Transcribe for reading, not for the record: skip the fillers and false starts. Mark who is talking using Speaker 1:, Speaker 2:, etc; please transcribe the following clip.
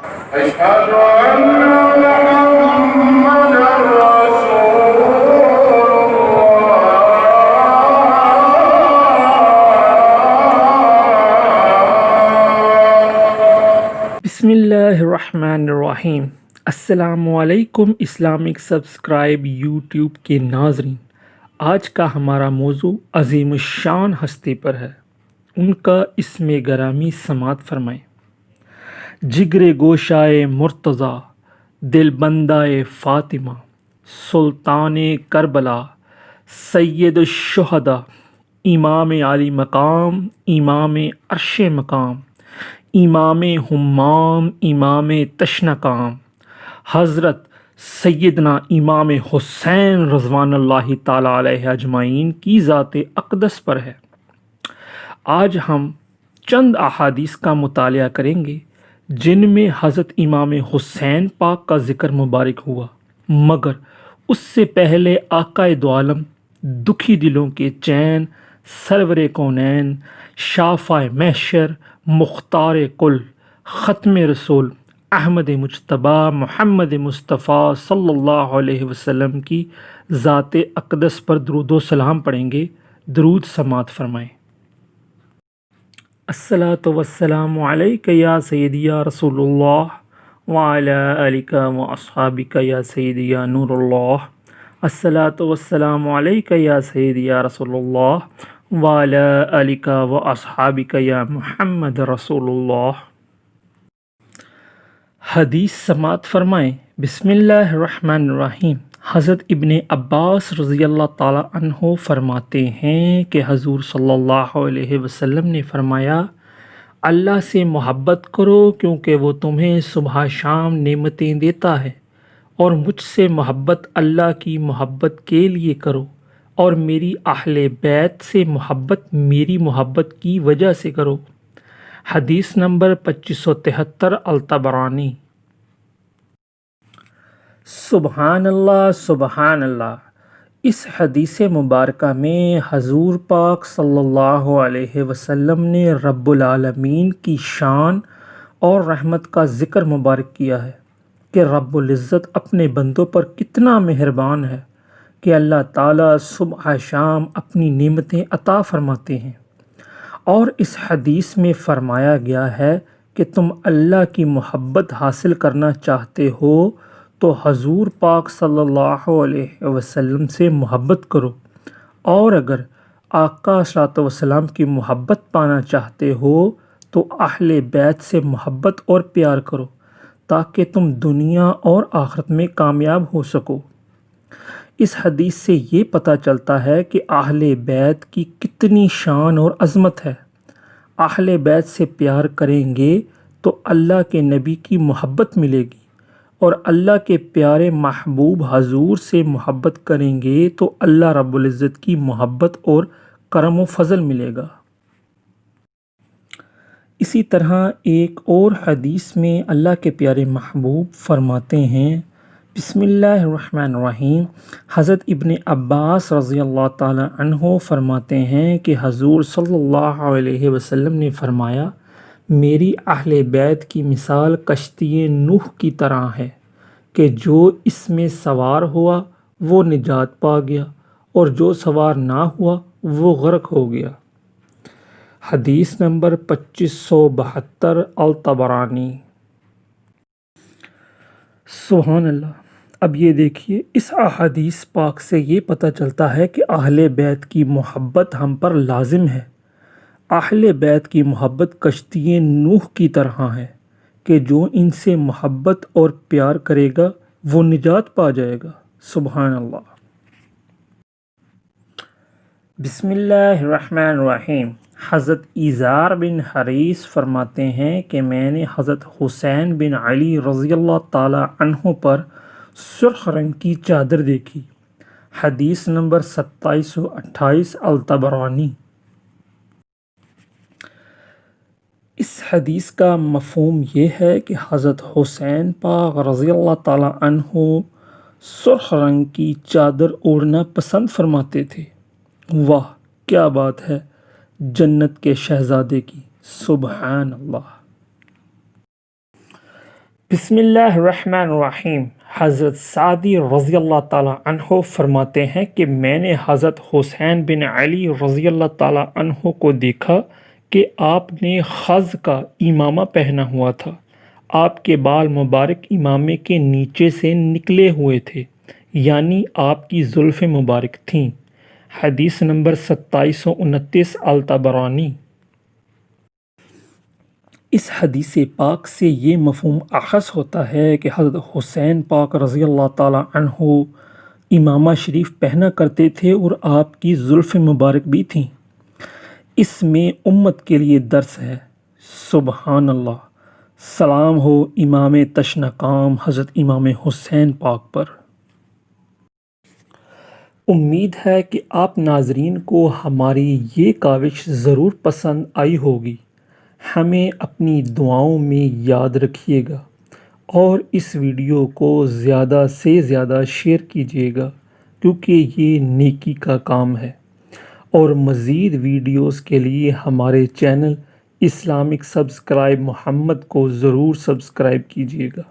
Speaker 1: أشهد أن محمدا رسول
Speaker 2: بسم اللہ الرحمن الرحیم۔ السلام علیکم اسلامک سبسکرائب یوٹیوب کے ناظرین، آج کا ہمارا موضوع عظیم الشان ہستی پر ہے، ان کا اسم گرامی سماعت فرمائیں۔ جگر گوشائے مرتضیٰ، دل بندائے فاطمہ، سلطان کربلا، سید الشہداء، امام علی مقام، امام عرش مقام، امام حمام، امام تشنکام، حضرت سیدنا امام حسین رضوان اللہ تعالیٰ علیہ اجمعین کی ذات اقدس پر ہے۔ آج ہم چند احادیث کا مطالعہ کریں گے جن میں حضرت امام حسین پاک کا ذکر مبارک ہوا، مگر اس سے پہلے آقا دو عالم، دکھی دلوں کے چین، سرور کونین، شافع محشر، مختار کل، ختم رسول، احمد مجتبی محمد مصطفیٰ صلی اللہ علیہ وسلم کی ذات اقدس پر درود و سلام پڑھیں گے۔ درود سماعت فرمائیں۔ الصلاۃ والسلام علیک یا سیدی یا رسول اللہ وعلی آلک و اصحابک یا سیدی یا نور اللہ۔ الصلاۃ والسلام علیک یا سیدی یا رسول اللہ وعلی آلک و اصحابک یا محمد رسول اللہ۔ حدیث سماعت فرمائیں۔ بسم اللہ الرحمن الرحیم۔ حضرت ابن عباس رضی اللہ تعالیٰ عنہ فرماتے ہیں کہ حضور صلی اللہ علیہ وسلم نے فرمایا، اللہ سے محبت کرو کیونکہ وہ تمہیں صبح شام نعمتیں دیتا ہے، اور مجھ سے محبت اللہ کی محبت کے لیے کرو، اور میری اہل بیت سے محبت میری محبت کی وجہ سے کرو۔ حدیث نمبر 2573 الطبرانی۔ سبحان اللہ سبحان اللہ۔ اس حدیث مبارکہ میں حضور پاک صلی اللہ علیہ وسلم نے رب العالمین کی شان اور رحمت کا ذکر مبارک کیا ہے کہ رب العزت اپنے بندوں پر کتنا مہربان ہے کہ اللہ تعالیٰ صبح شام اپنی نعمتیں عطا فرماتے ہیں۔ اور اس حدیث میں فرمایا گیا ہے کہ تم اللہ کی محبت حاصل کرنا چاہتے ہو تو حضور پاک صلی اللہ علیہ وسلم سے محبت کرو، اور اگر آقا صلی اللہ علیہ وسلم کی محبت پانا چاہتے ہو تو اہل بیت سے محبت اور پیار کرو تاکہ تم دنیا اور آخرت میں کامیاب ہو سکو۔ اس حدیث سے یہ پتہ چلتا ہے کہ اہل بیت کی کتنی شان اور عظمت ہے۔ اہل بیت سے پیار کریں گے تو اللہ کے نبی کی محبت ملے گی، اور اللہ کے پیارے محبوب حضور سے محبت کریں گے تو اللہ رب العزت کی محبت اور کرم و فضل ملے گا۔ اسی طرح ایک اور حدیث میں اللہ کے پیارے محبوب فرماتے ہیں، بسم اللہ الرحمن الرحیم۔ حضرت ابن عباس رضی اللہ تعالی عنہ فرماتے ہیں کہ حضور صلی اللہ علیہ وسلم نے فرمایا، میری اہل بیت کی مثال کشتی نوح کی طرح ہے کہ جو اس میں سوار ہوا وہ نجات پا گیا، اور جو سوار نہ ہوا وہ غرق ہو گیا۔ حدیث نمبر 2572 الطبرانی۔ سبحان اللہ۔ اب یہ دیکھیے، اس احادیث پاک سے یہ پتہ چلتا ہے کہ اہل بیت کی محبت ہم پر لازم ہے۔ اہل بیت کی محبت کشتی نوح کی طرح ہے کہ جو ان سے محبت اور پیار کرے گا وہ نجات پا جائے گا۔ سبحان اللہ۔ بسم اللہ الرحمن الرحیم۔ حضرت ایزار بن حریث فرماتے ہیں کہ میں نے حضرت حسین بن علی رضی اللہ تعالی عنہ پر سرخ رنگ کی چادر دیکھی۔ حدیث نمبر 2728 الطبرانی۔ اس حدیث کا مفہوم یہ ہے کہ حضرت حسین پاک رضی اللہ تعالی عنہ سرخ رنگ کی چادر اوڑھنا پسند فرماتے تھے۔ واہ کیا بات ہے جنت کے شہزادے کی، سبحان اللہ۔ بسم اللہ الرحمن الرحیم۔ حضرت سعدی رضی اللہ تعالیٰ عنہ فرماتے ہیں کہ میں نے حضرت حسین بن علی رضی اللہ تعالیٰ عنہ کو دیکھا کہ آپ نے خز کا امامہ پہنا ہوا تھا۔ آپ کے بال مبارک امامے کے نیچے سے نکلے ہوئے تھے، یعنی آپ کی زلف مبارک تھیں۔ حدیث نمبر 2729 الطبرانی۔ اس حدیث پاک سے یہ مفہوم اخذ ہوتا ہے کہ حضرت حسین پاک رضی اللہ تعالیٰ عنہ امامہ شریف پہنا کرتے تھے اور آپ کی زلف مبارک بھی تھیں۔ اس میں امت کے لیے درس ہے۔ سبحان اللہ، سلام ہو امام تشنکام حضرت امام حسین پاک پر۔ امید ہے کہ آپ ناظرین کو ہماری یہ کاوش ضرور پسند آئی ہوگی۔ ہمیں اپنی دعاؤں میں یاد رکھیے گا اور اس ویڈیو کو زیادہ سے زیادہ شیئر کیجیے گا، کیونکہ یہ نیکی کا کام ہے۔ اور مزید ویڈیوز کے لیے ہمارے چینل اسلامک سبسکرائب محمد کو ضرور سبسکرائب کیجیے گا۔